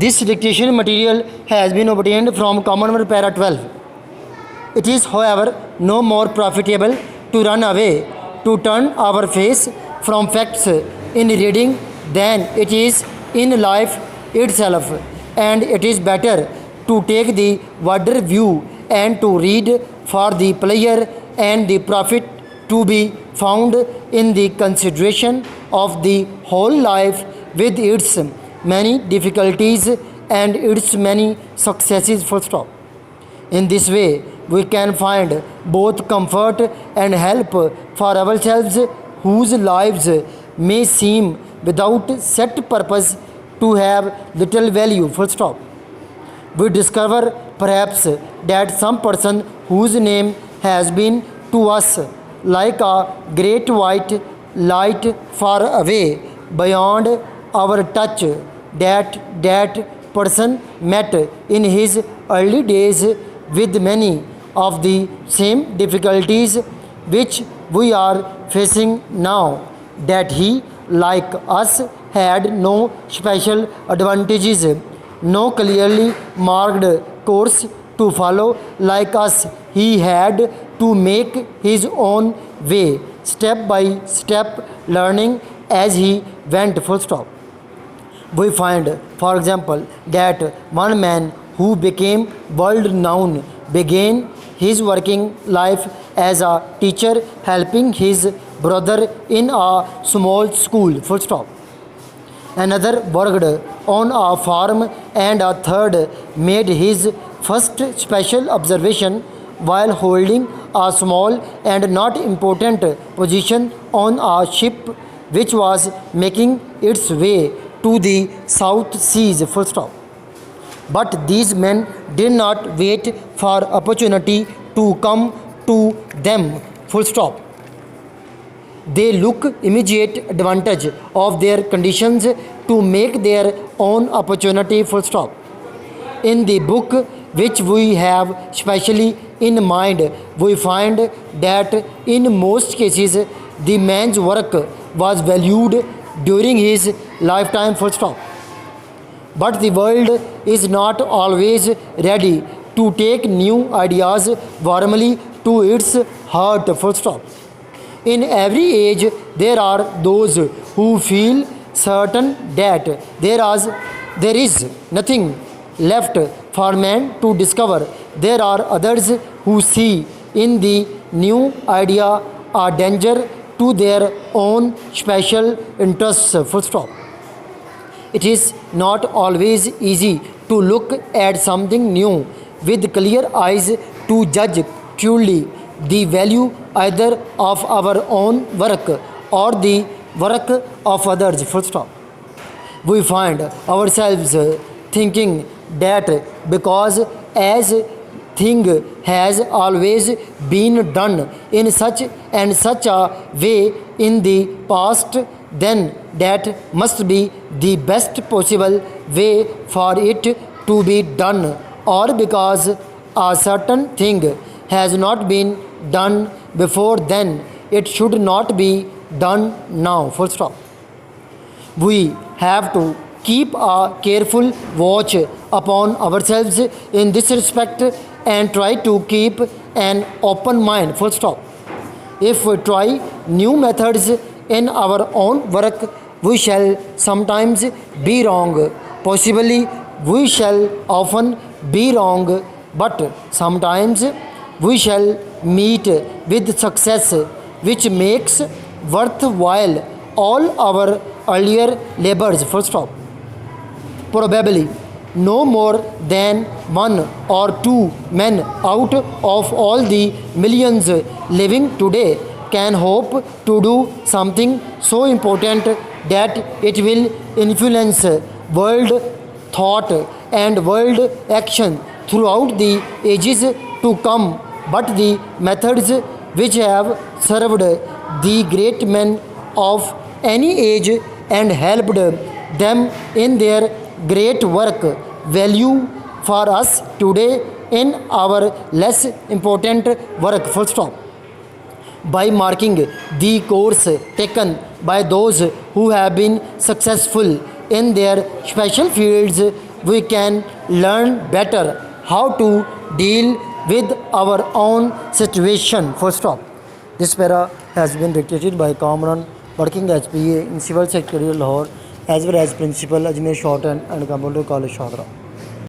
This dictation material has been obtained from Commonwealth Para 12. It is, however, no more profitable to run away, to turn our face from facts in reading than it is in life itself, and it is better to take the wider view and to read for the pleasure and the profit to be found in the consideration of the whole life with its many difficulties and its many successes. Full stop. In this way, we can find both comfort and help for ourselves whose lives may seem without set purpose to have little value. Full stop. We discover perhaps that some person whose name has been to us like a great white light far away beyond our touch, that person met in his early days with many of the same difficulties which we are facing now, that he, like us, had no special advantages, no clearly marked course to follow. Like us, he had to make his own way, step by step, learning as he went. Full stop. We find, for example, that one man who became world renowned began his working life as a teacher, helping his brother in a small school. Full stop. Another worked on a farm, and a third made his first special observation while holding a small and not important position on a ship which was making its way to the South Seas. Full stop. But these men did not wait for opportunity to come to them. Full stop. They look immediate advantage of their conditions to make their own opportunity. Full stop. In the book which we have specially in mind, we find that in most cases the man's work was valued during his lifetime. Full stop. But the world is not always ready to take new ideas warmly to its heart. Full stop. In every age, there are those who feel certain that there is nothing left for man to discover. There are others who see in the new idea a danger to their own special interests. Full stop. It is not always easy to look at something new with clear eyes, to judge truly the value either of our own work or the work of others. Full stop. We find ourselves thinking that because as thing has always been done in such and such a way in the past, then that must be the best possible way for it to be done, or because a certain thing has not been done before, then it should not be done now. Full stop. We have to keep a careful watch upon ourselves in this respect and try to keep an open mind. Full stop. If we try new methods in our own work, we shall sometimes be wrong. Possibly we shall often be wrong, but sometimes we shall meet with success which makes worthwhile all our earlier labors. Full stop. Probably no more than one or two men out of all the millions living today can hope to do something so important that it will influence world thought and world action throughout the ages to come. But the methods which have served the great men of any age and helped them in their great work value for us today in our less important work. Full stop. By marking the course taken by those who have been successful in their special fields, we can learn better how to deal with our own situation. Full stop. This para has been dictated by Kamran, working as PA in Civil Secretarial Lahore, as well as Principal Ajmer Shorten and Computer College Shodra.